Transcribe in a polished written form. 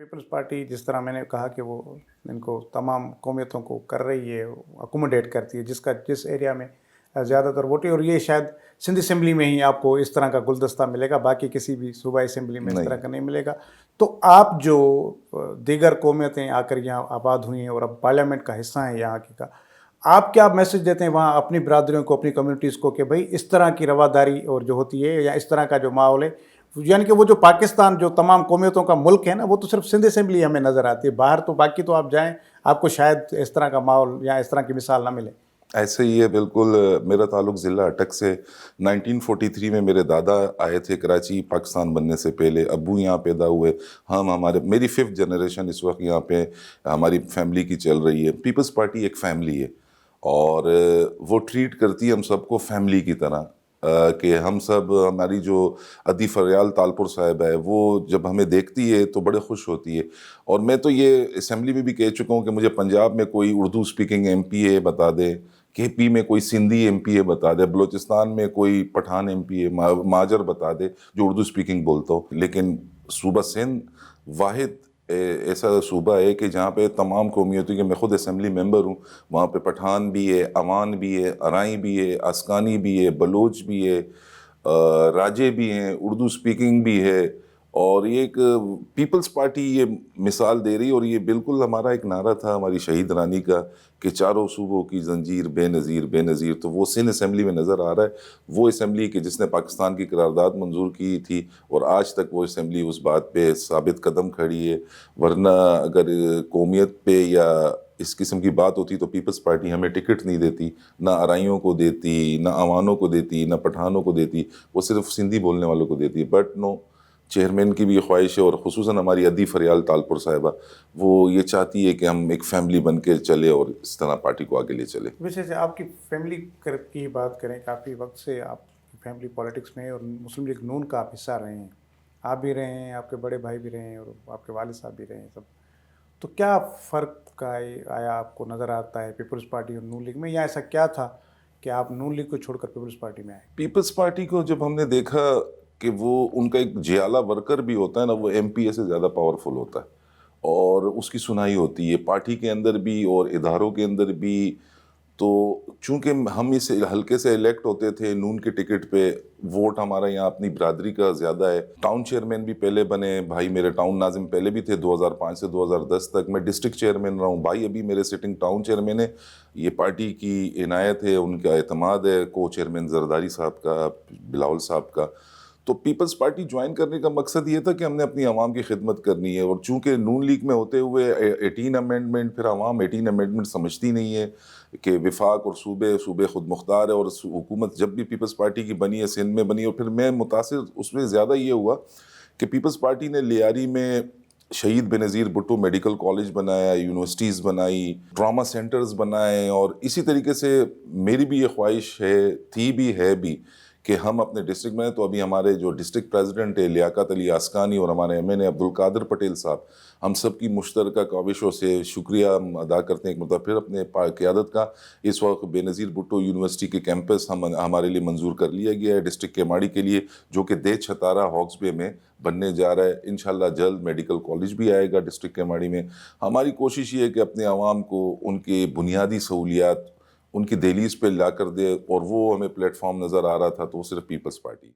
Peoples party جس طرح میں نے کہا کہ وہ ان کو تمام قومیتوں کو کر رہی ہے، اکوموڈیٹ کرتی ہے، جس ایریا میں زیادہ تر ووٹ ہے، اور یہ شاید سندھ اسمبلی میں ہی آپ کو اس طرح کا گلدستہ ملے گا، باقی کسی بھی صوبائی اسمبلی میں اس طرح کا نہیں ملے گا. تو آپ جو دیگر قومیتیں آ کر یہاں آباد ہوئی ہیں اور اب پارلیمنٹ کا حصہ ہیں یہاں کا، آپ کیا میسج دیتے ہیں وہاں اپنی برادریوں کو، اپنی کمیونٹیز کو کہ بھائی اس طرح کی رواداری اور جو ہوتی ہے یا اس طرح کا جو ماحول ہے، یعنی کہ وہ جو پاکستان جو تمام قومیتوں کا ملک ہے نا، وہ تو صرف سندھ اسمبلی ہمیں نظر آتی ہے، باہر تو باقی تو آپ جائیں آپ کو شاید اس طرح کا ماحول یا اس طرح کی مثال نہ ملے. ایسے ہی ہے بالکل. میرا تعلق ضلع اٹک سے 1943 میں میرے دادا آئے تھے کراچی پاکستان بننے سے پہلے. ابو یہاں پیدا ہوئے. میری 5th جنریشن اس وقت یہاں پہ ہماری فیملی کی چل رہی ہے. پیپلز پارٹی ایک فیملی ہے اور وہ ٹریٹ کرتی ہے ہم سب کو فیملی کی طرح کہ ہم سب. ہماری جو ادی فریال تالپور صاحب ہے وہ جب ہمیں دیکھتی ہے تو بڑے خوش ہوتی ہے. اور میں تو یہ اسمبلی میں بھی کہہ چکا ہوں کہ مجھے پنجاب میں کوئی اردو اسپیکنگ ایم پی اے بتا دے, کے پی میں کوئی سندھی ایم پی اے بتا دے, بلوچستان میں کوئی پٹھان ایم پی اے ماجر بتا دے جو اردو اسپیکنگ بولتا ہو. لیکن صوبہ سندھ واحد ایسا صوبہ ہے کہ جہاں پہ تمام قومیتوں کے, میں خود اسمبلی ممبر ہوں, وہاں پہ پٹھان بھی ہے, عوان بھی ہے, ارائیں بھی ہے, اسکانی بھی ہے, بلوچ بھی ہے, راجے بھی ہیں, اردو اسپیکنگ بھی ہے. اور یہ ایک پیپلز پارٹی یہ مثال دے رہی, اور یہ بالکل ہمارا ایک نعرہ تھا ہماری شہید رانی کا کہ چاروں صوبوں کی زنجیر بے نظیر بے نظیر. تو وہ سندھ اسمبلی میں نظر آ رہا ہے, وہ اسمبلی کہ جس نے پاکستان کی قرارداد منظور کی تھی, اور آج تک وہ اسمبلی اس بات پہ ثابت قدم کھڑی ہے. ورنہ اگر قومیت پہ یا اس قسم کی بات ہوتی تو پیپلز پارٹی ہمیں ٹکٹ نہیں دیتی, نہ ارائیوں کو دیتی, نہ عوانوں کو دیتی, نہ پٹھانوں کو دیتی, وہ صرف سندھی بولنے والوں کو دیتی. بٹ نو, چیئرمین کی بھی یہ خواہش ہے, اور خصوصاً ہماری ادی فریال تالپور صاحبہ وہ یہ چاہتی ہے کہ ہم ایک فیملی بن کے چلے اور اس طرح پارٹی کو آگے لے چلے. ویسے آپ کی فیملی کی بات کریں, کافی وقت سے آپ کی فیملی پالیٹکس میں اور مسلم لیگ نون کا آپ حصہ رہے ہیں, آپ بھی رہے ہیں, آپ کے بڑے بھائی بھی رہے ہیں, اور آپ کے والد صاحب بھی رہے ہیں سب. تو کیا فرق کا آیا آپ کو نظر آتا ہے پیپلز پارٹی اور نون لیگ میں, یا ایسا کیا تھا کہ آپ نون لیگ کو چھوڑ کر پیپلز پارٹی میں آئے؟ پیپلز پارٹی کو جب ہم نے دیکھا کہ وہ ان کا ایک جیالہ ورکر بھی ہوتا ہے نا, وہ ایم پی اے سے زیادہ پاورفل ہوتا ہے, اور اس کی سنائی ہوتی ہے پارٹی کے اندر بھی اور اداروں کے اندر بھی. تو چونکہ ہم اس حلقے سے الیکٹ ہوتے تھے نون کے ٹکٹ پہ, ووٹ ہمارا یہاں اپنی برادری کا زیادہ ہے. ٹاؤن چیئرمین بھی پہلے بنے بھائی میرے, ٹاؤن ناظم پہلے بھی تھے 2005 سے 2010 تک. میں ڈسٹرکٹ چیئرمین رہا ہوں, بھائی ابھی میرے سٹنگ ٹاؤن چیئرمین ہے. یہ پارٹی کی عنایت ہے, ان کا اعتماد ہے, کو چیئرمین زرداری صاحب کا, بلاول صاحب کا. تو پیپلز پارٹی جوائن کرنے کا مقصد یہ تھا کہ ہم نے اپنی عوام کی خدمت کرنی ہے. اور چونکہ نون لیگ میں ہوتے ہوئے 18 امینڈمنٹ, پھر عوام 18 امینڈمنٹ سمجھتی نہیں ہے کہ وفاق اور صوبے خود مختار ہے. اور حکومت جب بھی پیپلز پارٹی کی بنی ہے سندھ میں بنی, اور پھر میں متاثر اس میں زیادہ یہ ہوا کہ پیپلز پارٹی نے لیاری میں شہید بینظیر بھٹو میڈیکل کالج بنایا, یونیورسٹیز بنائی, ٹراما سینٹرز بنائے. اور اسی طریقے سے میری بھی یہ خواہش تھی بھی ہے بھی کہ ہم اپنے ڈسٹرکٹ میں, تو ابھی ہمارے جو ڈسٹرکٹ پریزیڈنٹ ہے لیاقت علی اسکانی اور ہمارے ایم این اے عبدالقادر پٹیل صاحب, ہم سب کی مشترکہ کاوشوں سے شکریہ ادا کرتے ہیں ایک مرتبہ پھر اپنے قیادت کا. اس وقت بے نظیر بھٹو یونیورسٹی کے کیمپس ہمارے لیے منظور کر لیا گیا ہے ڈسٹرکٹ کیماڑی کے لیے, جو کہ دے چھتارا ہاکس بے میں بننے جا رہا ہے. انشاءاللہ جلد میڈیکل کالج بھی آئے گا ڈسٹرکٹ کیماڑی میں. ہماری کوشش یہ ہے کہ اپنے عوام کو ان کے بنیادی سہولیات ان کی دہلیز پہ لا کر دے, اور وہ ہمیں پلیٹ فارم نظر آ رہا تھا تو وہ صرف پیپلز پارٹی.